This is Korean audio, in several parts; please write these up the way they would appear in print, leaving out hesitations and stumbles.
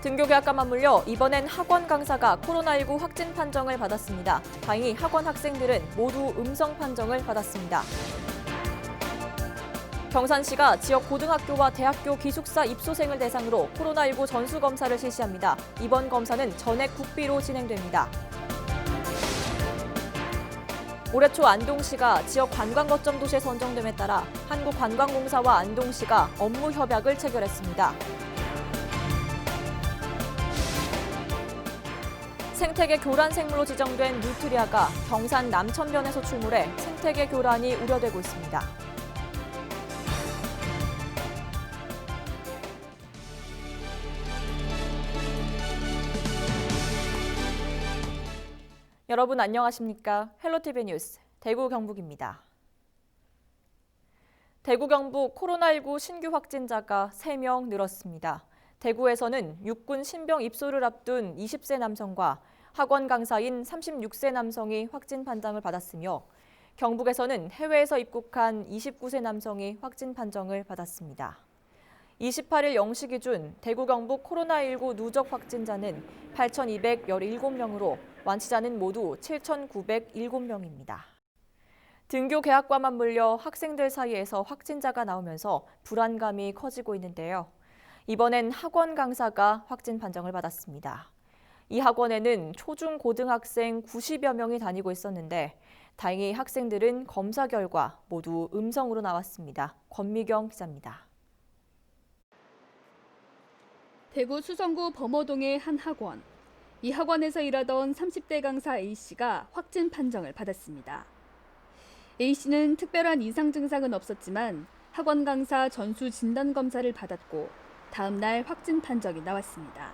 등교 계약과 맞물려 이번엔 학원 강사가 코로나19 확진 판정을 받았습니다. 다행히 학원 학생들은 모두 음성 판정을 받았습니다. 경산시가 지역 고등학교와 대학교 기숙사 입소생을 대상으로 코로나19 전수검사를 실시합니다. 이번 검사는 전액 국비로 진행됩니다. 올해 초 안동시가 지역 관광거점 도시에 선정됨에 따라 한국관광공사와 안동시가 업무 협약을 체결했습니다. 생태계 교란 생물로 지정된 누트리아가 경산 남천변에서 출몰해 생태계 교란이 우려되고 있습니다. 여러분 안녕하십니까? 헬로티비 뉴스 대구 경북입니다. 대구 경북 코로나19 신규 확진자가 3명 늘었습니다. 대구에서는 육군 신병 입소를 앞둔 20세 남성과 학원 강사인 36세 남성이 확진 판정을 받았으며 경북에서는 해외에서 입국한 29세 남성이 확진 판정을 받았습니다. 28일 0시 기준 대구 경북 코로나19 누적 확진자는 8,217명으로 완치자는 모두 7,907명입니다. 등교 개학과 맞물려 학생들 사이에서 확진자가 나오면서 불안감이 커지고 있는데요. 이번엔 학원 강사가 확진 판정을 받았습니다. 이 학원에는 초중 고등학생 90여 명이 다니고 있었는데 다행히 학생들은 검사 결과 모두 음성으로 나왔습니다. 권미경 기자입니다. 대구 수성구 범어동의 한 학원. 이 학원에서 일하던 30대 강사 A씨가 확진 판정을 받았습니다. A씨는 특별한 이상 증상은 없었지만 학원 강사 전수 진단 검사를 받았고 다음 날 확진 판정이 나왔습니다.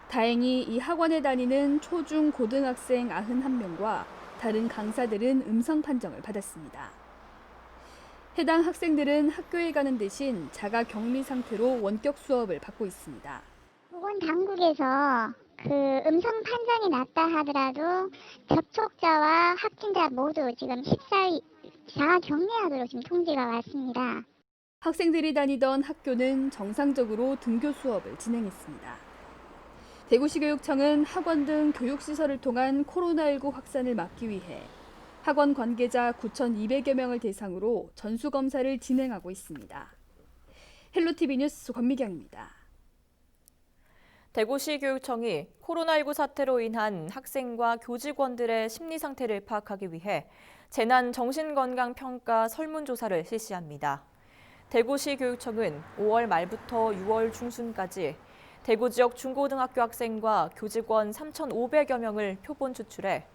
다행히 이 학원에 다니는 초중 고등학생 91명과 다른 강사들은 음성 판정을 받았습니다. 해당 학생들은 학교에 가는 대신 자가 격리 상태로 원격 수업을 받고 있습니다. 보건 당국에서 음성 판정이 났다 하더라도 접촉자와 확진자 모두 지금 14일 자가 격리하도록 지금 통지가 왔습니다. 학생들이 다니던 학교는 정상적으로 등교 수업을 진행했습니다. 대구시 교육청은 학원 등 교육시설을 통한 코로나19 확산을 막기 위해 학원 관계자 9,200여 명을 대상으로 전수검사를 진행하고 있습니다. 헬로티비 뉴스 권미경입니다. 대구시 교육청이 코로나19 사태로 인한 학생과 교직원들의 심리 상태를 파악하기 위해 재난정신건강평가 설문조사를 실시합니다. 대구시 교육청은 5월 말부터 6월 중순까지 대구 지역 중고등학교 학생과 교직원 3,500여 명을 표본 추출해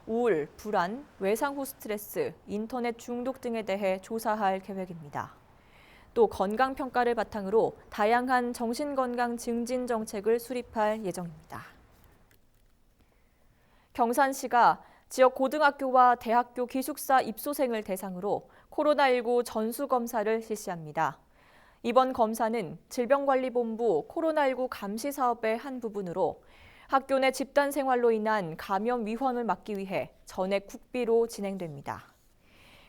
우울, 불안, 외상 후 스트레스, 인터넷 중독 등에 대해 조사할 계획입니다. 또 건강평가를 바탕으로 다양한 정신건강 증진 정책을 수립할 예정입니다. 경산시가 지역 고등학교와 대학교 기숙사 입소생을 대상으로 코로나19 전수검사를 실시합니다. 이번 검사는 질병관리본부 코로나19 감시 사업의 한 부분으로 학교 내 집단 생활로 인한 감염 위험을 막기 위해 전액 국비로 진행됩니다.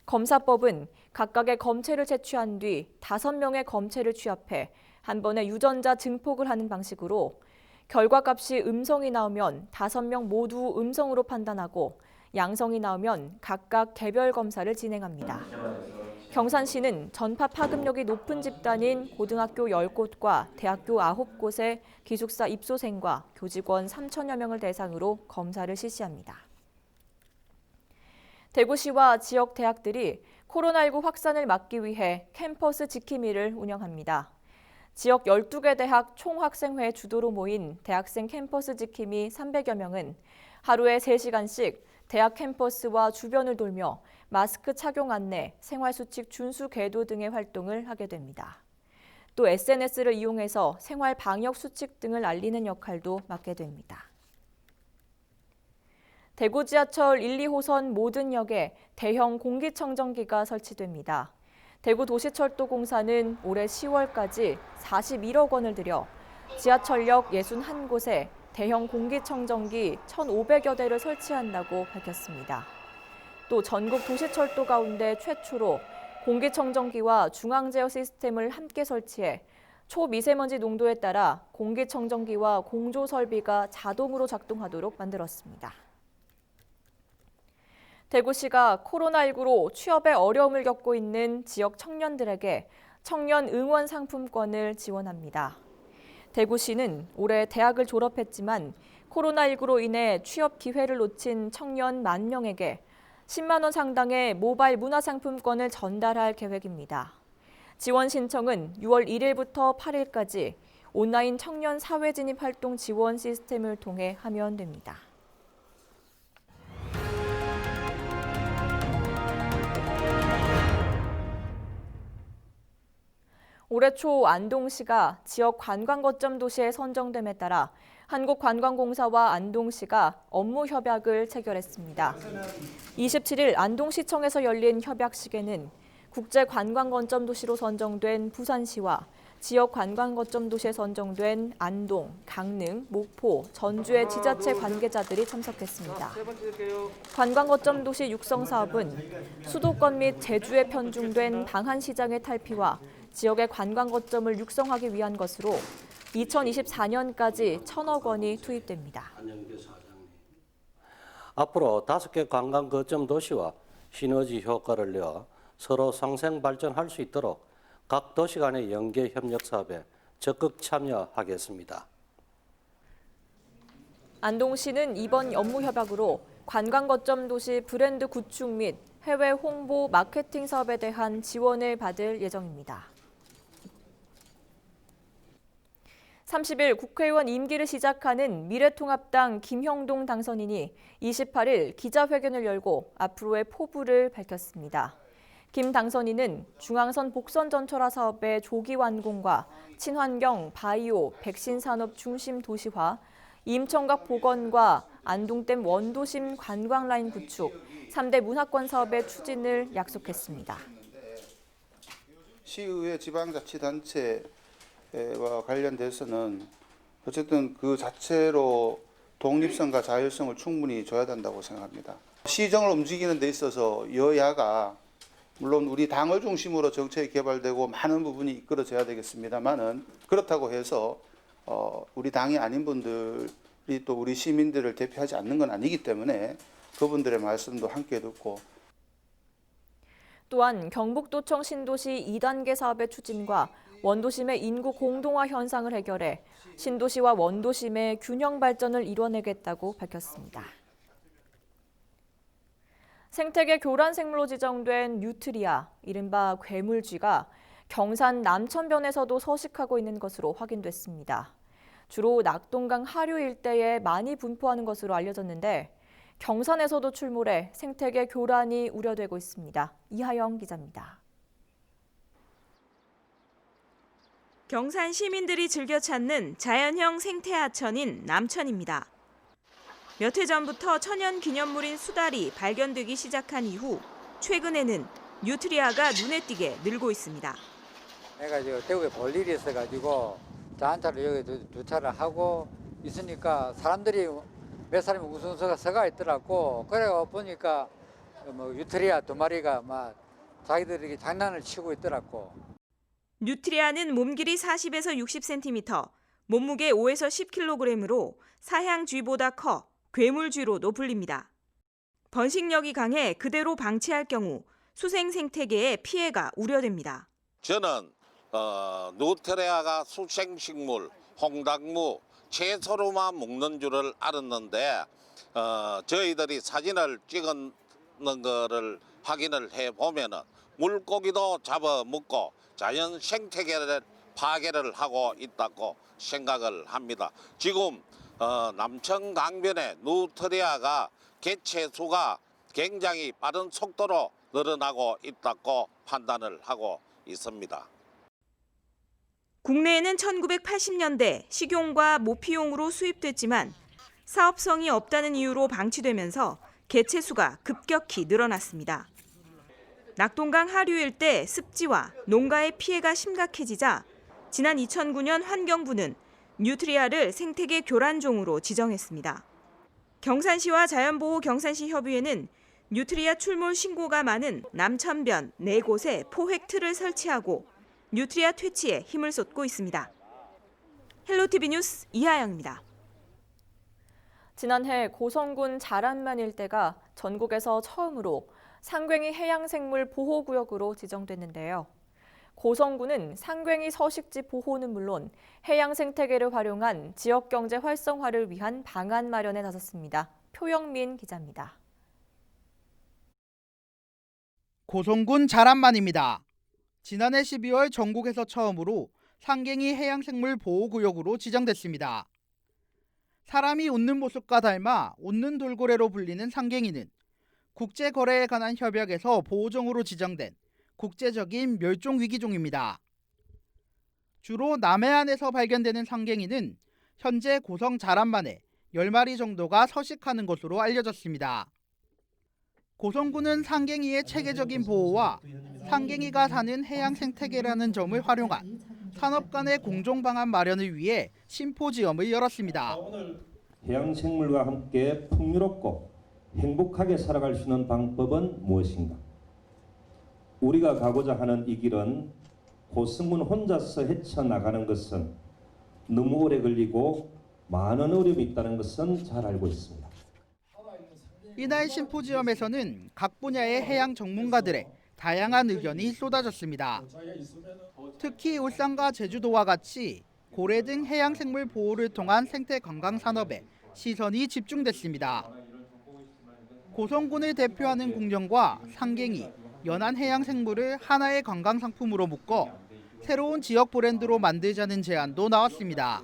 검사법은 각각의 검체를 채취한 뒤 5명의 검체를 취합해 한 번에 유전자 증폭을 하는 방식으로 결과값이 음성이 나오면 5명 모두 음성으로 판단하고 양성이 나오면 각각 개별 검사를 진행합니다. 경산시는 전파 파급력이 높은 집단인 고등학교 10곳과 대학교 9곳의 기숙사 입소생과 교직원 3,000여 명을 대상으로 검사를 실시합니다. 대구시와 지역 대학들이 코로나19 확산을 막기 위해 캠퍼스 지킴이를 운영합니다. 지역 12개 대학 총학생회 주도로 모인 대학생 캠퍼스 지킴이 300여 명은 하루에 3시간씩 대학 캠퍼스와 주변을 돌며 마스크 착용 안내, 생활수칙 준수 계도 등의 활동을 하게 됩니다. 또 SNS를 이용해서 생활 방역 수칙 등을 알리는 역할도 맡게 됩니다. 대구 지하철 1, 2호선 모든 역에 대형 공기청정기가 설치됩니다. 대구 도시철도공사는 올해 10월까지 41억 원을 들여 지하철역 61곳에 대형 공기청정기 1,500여 대를 설치한다고 밝혔습니다. 또 전국 도시철도 가운데 최초로 공기청정기와 중앙제어 시스템을 함께 설치해 초미세먼지 농도에 따라 공기청정기와 공조 설비가 자동으로 작동하도록 만들었습니다. 대구시가 코로나19로 취업에 어려움을 겪고 있는 지역 청년들에게 청년 응원 상품권을 지원합니다. 대구시는 올해 대학을 졸업했지만 코로나19로 인해 취업 기회를 놓친 청년 10,000명에게 10만 원 상당의 모바일 문화상품권을 전달할 계획입니다. 지원 신청은 6월 1일부터 8일까지 온라인 청년 사회진입 활동 지원 시스템을 통해 하면 됩니다. 올해 초 안동시가 지역 관광 거점 도시에 선정됨에 따라 한국관광공사와 안동시가 업무 협약을 체결했습니다. 27일 안동시청에서 열린 협약식에는 국제 관광 거점 도시로 선정된 부산시와 지역 관광 거점 도시에 선정된 안동, 강릉, 목포, 전주의 지자체 관계자들이 참석했습니다. 관광 거점 도시 육성 사업은 수도권 및 제주에 편중된 방한시장의 탈피와 지역의 관광 거점을 육성하기 위한 것으로 2024년까지 1,000억 원이 투입됩니다. 앞으로 5개 관광 거점 도시와 시너지 효과를 내어 서로 상생 발전할 수 있도록 각 도시 간의 연계 협력 사업에 적극 참여하겠습니다. 안동시는 이번 업무 협약으로 관광 거점 도시 브랜드 구축 및 해외 홍보 마케팅 사업에 대한 지원을 받을 예정입니다. 30일 국회의원 임기를 시작하는 미래통합당 김형동 당선인이 28일 기자회견을 열고 앞으로의 포부를 밝혔습니다. 김 당선인은 중앙선 복선 전철화 사업의 조기 완공과 친환경, 바이오, 백신 산업 중심 도시화, 임청각 복원과 안동댐 원도심 관광 라인 구축, 3대 문화권 사업의 추진을 약속했습니다. 시의회 지방자치단체와 관련돼서는 어쨌든 그 자체로 독립성과 자율성을 충분히 줘야 된다고 생각합니다. 시정을 움직이는 데 있어서 여야가 물론 우리 당을 중심으로 정책이 개발되고 많은 부분이 이끌어져야 되겠습니다만은 그렇다고 해서 우리 당이 아닌 분들이 또 우리 시민들을 대표하지 않는 건 아니기 때문에 그분들의 말씀도 함께 듣고 또한 경북도청 신도시 2단계 사업의 추진과 원도심의 인구 공동화 현상을 해결해 신도시와 원도심의 균형 발전을 이뤄내겠다고 밝혔습니다. 생태계 교란 생물로 지정된 뉴트리아, 이른바 괴물쥐가 경산 남천변에서도 서식하고 있는 것으로 확인됐습니다. 주로 낙동강 하류 일대에 많이 분포하는 것으로 알려졌는데 경산에서도 출몰해 생태계 교란이 우려되고 있습니다. 이하영 기자입니다. 경산 시민들이 즐겨 찾는 자연형 생태 하천인 남천입니다. 몇 해 전부터 천연 기념물인 수달이 발견되기 시작한 이후 최근에는 뉴트리아가 눈에 띄게 늘고 있습니다. 내가 지금 대구에 볼 일이 있어가지고 한 차를 여기 두 차를 하고 있으니까 사람들이 몇 사람이 우승서가 서가 있더라고. 그래 보니까 뭐 뉴트리아 2마리가 막 자기들이 장난을 치고 있더라고. 뉴트리아는 몸길이 40에서 60cm, 몸무게 5에서 10kg으로 사향쥐보다 커 괴물쥐로도 불립니다. 번식력이 강해 그대로 방치할 경우 수생 생태계에 피해가 우려됩니다. 저는 뉴트리아가 수생식물, 홍당무, 채소로만 먹는 줄을 알았는데 저희들이 사진을 찍은 거를 확인을 해보면 물고기도 잡아먹고 자연 생태계를 파괴를 하고 있다고 생각을 합니다. 지금 남천 강변의 뉴트리아가 개체 수가 굉장히 빠른 속도로 늘어나고 있다고 판단을 하고 있습니다. 국내에는 1980년대 식용과 모피용으로 수입됐지만 사업성이 없다는 이유로 방치되면서 개체 수가 급격히 늘어났습니다. 낙동강 하류 일대 습지와 농가의 피해가 심각해지자 지난 2009년 환경부는 뉴트리아를 생태계 교란종으로 지정했습니다. 경산시와 자연보호 경산시 협의회는 뉴트리아 출몰 신고가 많은 남천변 4곳에 포획틀을 설치하고 뉴트리아 퇴치에 힘을 쏟고 있습니다. 헬로티비 뉴스 이하영입니다. 지난해 고성군 자란만 일대가 전국에서 처음으로 상괭이 해양생물 보호구역으로 지정됐는데요. 고성군은 상괭이 서식지 보호는 물론 해양 생태계를 활용한 지역경제 활성화를 위한 방안 마련에 나섰습니다. 표영민 기자입니다. 고성군 자란만입니다. 지난해 12월 전국에서 처음으로 상괭이 해양생물 보호구역으로 지정됐습니다. 사람이 웃는 모습과 닮아 웃는 돌고래로 불리는 상괭이는 국제거래에 관한 협약에서 보호종으로 지정된 국제적인 멸종위기종입니다. 주로 남해안에서 발견되는 상괭이는 현재 고성 자란만에 10마리 정도가 서식하는 것으로 알려졌습니다. 고성군은 상괭이의 체계적인 보호와 상괭이가 사는 해양 생태계라는 점을 활용한 산업 간의 공정 방안 마련을 위해 심포지엄을 열었습니다. 해양 생물과 함께 풍요롭고 행복하게 살아갈 수 있는 방법은 무엇인가? 우리가 가고자 하는 이 길은 고성군 혼자서 헤쳐나가는 것은 너무 오래 걸리고 많은 어려움이 있다는 것은 잘 알고 있습니다. 이날 심포지엄에서는 각 분야의 해양 전문가들의 다양한 의견이 쏟아졌습니다. 특히 울산과 제주도와 같이 고래 등 해양 생물 보호를 통한 생태 관광 산업에 시선이 집중됐습니다. 고성군을 대표하는 공룡과 상괭이, 연안 해양 생물을 하나의 관광 상품으로 묶어 새로운 지역 브랜드로 만들자는 제안도 나왔습니다.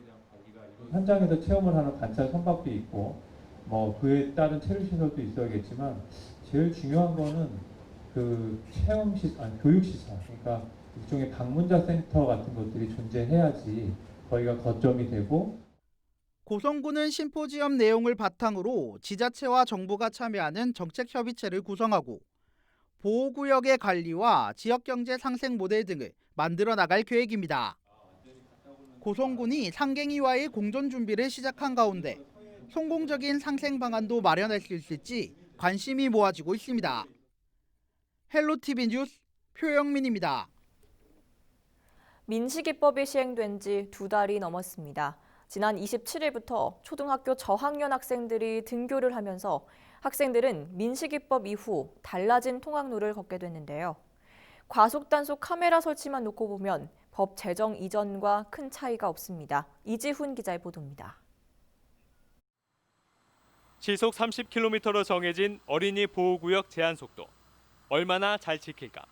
현장에서 체험을 하는 관찰 선박도 있고 그에 따른 체류 시설도 있어야겠지만 제일 중요한 거는 그 체험 시설, 교육 시설, 그러니까 일종의 방문자 센터 같은 것들이 존재해야지 거기가 거점이 되고. 고성군은 심포지엄 내용을 바탕으로 지자체와 정부가 참여하는 정책협의체를 구성하고 보호구역의 관리와 지역경제 상생 모델 등을 만들어 나갈 계획입니다. 고성군이 상괭이와의 공존 준비를 시작한 가운데 성공적인 상생 방안도 마련할 수 있을지 관심이 모아지고 있습니다. 헬로티비 뉴스 표영민입니다. 민식이법이 시행된 지 2달이 넘었습니다. 지난 27일부터 초등학교 저학년 학생들이 등교를 하면서 학생들은 민식이법 이후 달라진 통학로를 걷게 됐는데요. 과속단속 카메라 설치만 놓고 보면 법 제정 이전과 큰 차이가 없습니다. 이지훈 기자의 보도입니다. 시속 30km로 정해진 어린이 보호구역 제한 속도. 얼마나 잘 지킬까?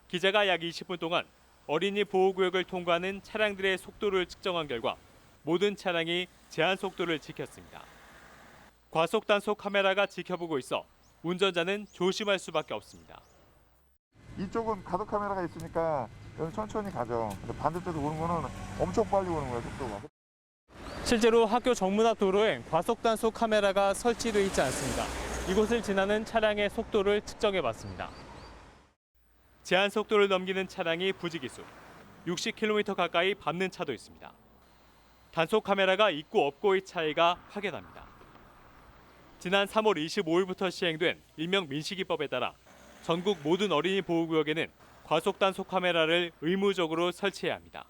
기자가 약 20분 동안 어린이 보호구역을 통과하는 차량들의 속도를 측정한 결과 모든 차량이 제한 속도를 지켰습니다. 과속 단속 카메라가 지켜보고 있어 운전자는 조심할 수밖에 없습니다. 이쪽은 가속 카메라가 있으니까 여기 천천히 가죠. 근데 반대쪽에 오는 거는 엄청 빨리 오는 거예요, 속도가. 실제로 학교 정문 앞 도로엔 과속 단속 카메라가 설치되어 있지 않습니다. 이곳을 지나는 차량의 속도를 측정해봤습니다. 제한 속도를 넘기는 차량이 부지기수, 60km 가까이 밟는 차도 있습니다. 단속 카메라가 있고 없고의 차이가 확연합니다. 지난 3월 25일부터 시행된 일명 민식이법에 따라 전국 모든 어린이 보호구역에는 과속 단속 카메라를 의무적으로 설치해야 합니다.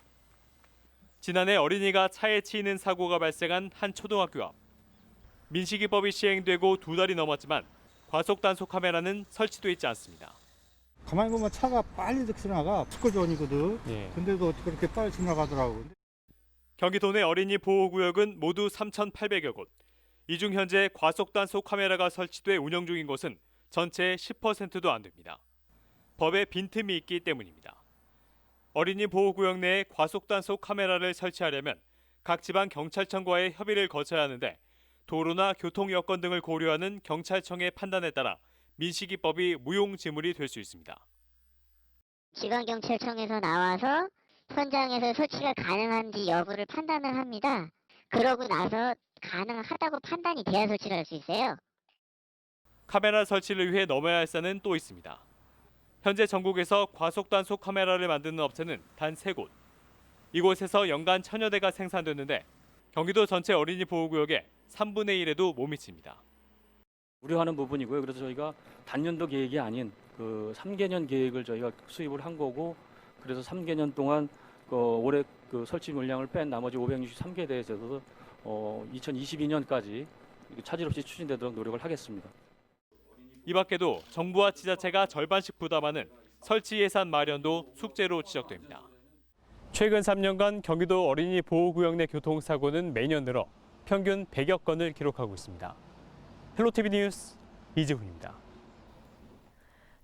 지난해 어린이가 차에 치이는 사고가 발생한 한 초등학교 앞. 민식이법이 시행되고 2달이 넘었지만 과속 단속 카메라는 설치돼 있지 않습니다. 가만히 보면 차가 빨리 지나가 스쿨존이거든. 근데도 어떻게 그렇게 빨리 지나가더라고. 경기도 내 어린이 보호구역은 모두 3,800여 곳. 이 중 현재 과속 단속 카메라가 설치돼 운영 중인 곳은 전체의 10%도 안 됩니다. 법에 빈틈이 있기 때문입니다. 어린이 보호구역 내에 과속 단속 카메라를 설치하려면 각 지방 경찰청과의 협의를 거쳐야 하는데 도로나 교통 여건 등을 고려하는 경찰청의 판단에 따라 민식이법이 무용지물이 될 수 있습니다. 지방경찰청에서 나와서 현장에서 설치가 가능한지 여부를 판단을 합니다. 그러고 나서 가능하다고 판단이 돼야 설치를 할 수 있어요. 카메라 설치를 위해 넘어야 할 산은 또 있습니다. 현재 전국에서 과속 단속 카메라를 만드는 업체는 단 3곳. 이곳에서 연간 1000여 대가 생산되는데 경기도 전체 어린이 보호구역의 3분의 1에도 못 미칩니다. 우려하는 부분이고요. 그래서 저희가 단년도 계획이 아닌 그 3개년 계획을 저희가 수립을 한 거고 그래서 3개년 동안 올해 그 설치 물량을 뺀 나머지 563개에 대해서도 2022년까지 차질 없이 추진되도록 노력을 하겠습니다. 이 밖에도 정부와 지자체가 절반씩 부담하는 설치 예산 마련도 숙제로 지적됩니다. 최근 3년간 경기도 어린이 보호구역 내 교통사고는 매년 늘어 평균 100여 건을 기록하고 있습니다. 헬로티비 뉴스 이지훈입니다.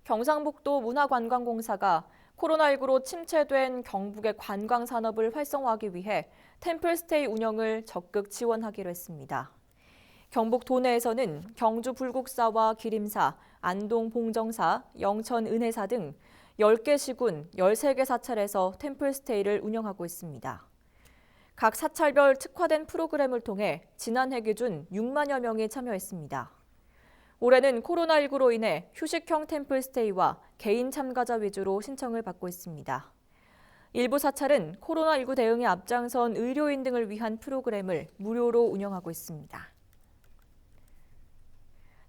경상북도 문화관광공사가 코로나19로 침체된 경북의 관광 산업을 활성화하기 위해 템플스테이 운영을 적극 지원하기로 했습니다. 경북 도내에서는 경주 불국사와 기림사, 안동 봉정사, 영천 은혜사 등 10개 시군 13개 사찰에서 템플스테이를 운영하고 있습니다. 각 사찰별 특화된 프로그램을 통해 지난해 기준 6만여 명이 참여했습니다. 올해는 코로나19로 인해 휴식형 템플스테이와 개인 참가자 위주로 신청을 받고 있습니다. 일부 사찰은 코로나19 대응에 앞장선 의료인 등을 위한 프로그램을 무료로 운영하고 있습니다.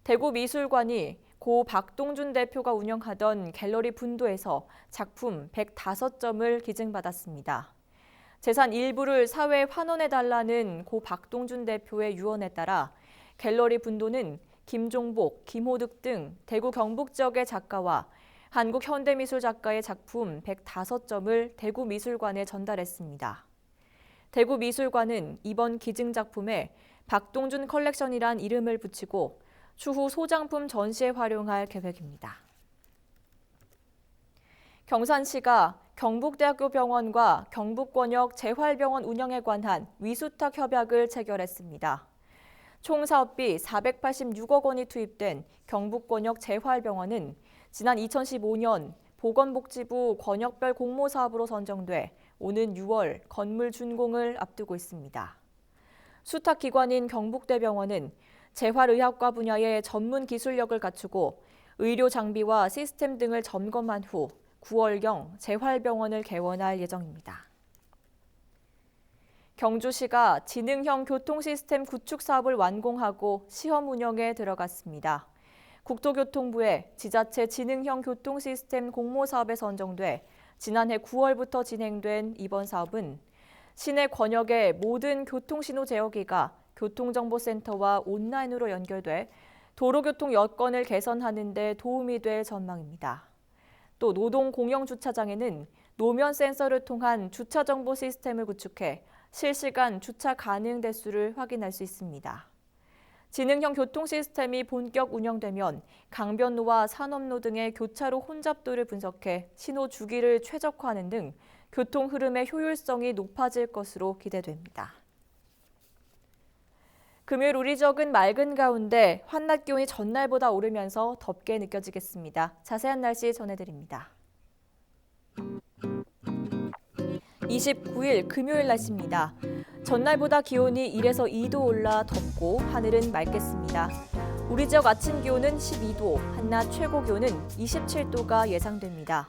대구미술관이 고 박동준 대표가 운영하던 갤러리 분도에서 작품 105점을 기증받았습니다. 재산 일부를 사회에 환원해달라는 고 박동준 대표의 유언에 따라 갤러리 분도는 김종복, 김호득 등 대구 경북 지역의 작가와 한국 현대미술 작가의 작품 105점을 대구미술관에 전달했습니다. 대구미술관은 이번 기증 작품에 박동준 컬렉션이란 이름을 붙이고 추후 소장품 전시에 활용할 계획입니다. 경산시가 경북대학교 병원과 경북권역 재활병원 운영에 관한 위수탁 협약을 체결했습니다. 총 사업비 486억 원이 투입된 경북권역 재활병원은 지난 2015년 보건복지부 권역별 공모사업으로 선정돼 오는 6월 건물 준공을 앞두고 있습니다. 수탁기관인 경북대병원은 재활의학과 분야의 전문 기술력을 갖추고 의료 장비와 시스템 등을 점검한 후 9월경 재활병원을 개원할 예정입니다. 경주시가 지능형 교통시스템 구축 사업을 완공하고 시험 운영에 들어갔습니다. 국토교통부의 지자체 지능형 교통시스템 공모사업에 선정돼 지난해 9월부터 진행된 이번 사업은 시내 권역의 모든 교통신호 제어기가 교통정보센터와 온라인으로 연결돼 도로교통 여건을 개선하는 데 도움이 될 전망입니다. 또 노동 공영주차장에는 노면 센서를 통한 주차정보 시스템을 구축해 실시간 주차 가능 대수를 확인할 수 있습니다. 지능형 교통 시스템이 본격 운영되면 강변로와 산업로 등의 교차로 혼잡도를 분석해 신호 주기를 최적화하는 등 교통 흐름의 효율성이 높아질 것으로 기대됩니다. 금요일 우리 지역은 맑은 가운데 한낮 기온이 전날보다 오르면서 덥게 느껴지겠습니다. 자세한 날씨 전해드립니다. 29일 금요일 날씨입니다. 전날보다 기온이 1에서 2도 올라 덥고 하늘은 맑겠습니다. 우리 지역 아침 기온은 12도, 한낮 최고 기온은 27도가 예상됩니다.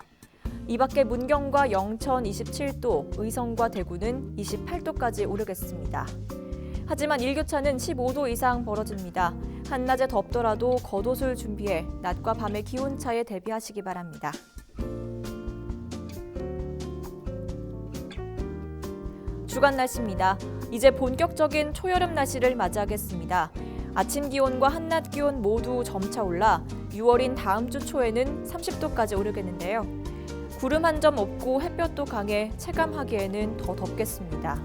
이 밖에 문경과 영천 27도, 의성과 대구는 28도까지 오르겠습니다. 하지만 일교차는 15도 이상 벌어집니다. 한낮에 덥더라도 겉옷을 준비해 낮과 밤의 기온차에 대비하시기 바랍니다. 주간 날씨입니다. 이제 본격적인 초여름 날씨를 맞이하겠습니다. 아침 기온과 한낮 기온 모두 점차 올라 6월인 다음 주 초에는 30도까지 오르겠는데요. 구름 한 점 없고 햇볕도 강해 체감하기에는 더 덥겠습니다.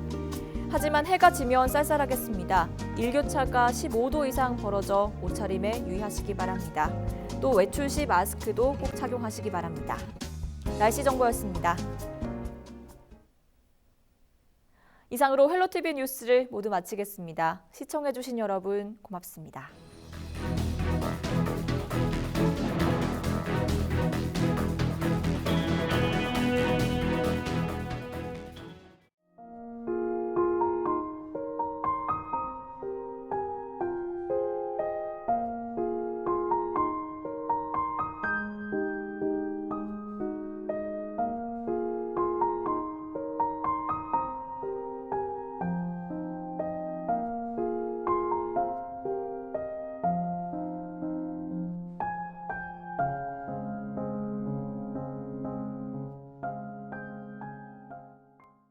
하지만 해가 지면 쌀쌀하겠습니다. 일교차가 15도 이상 벌어져 옷차림에 유의하시기 바랍니다. 또 외출 시 마스크도 꼭 착용하시기 바랍니다. 날씨 정보였습니다. 이상으로 헬로티비 뉴스를 모두 마치겠습니다. 시청해주신 여러분 고맙습니다.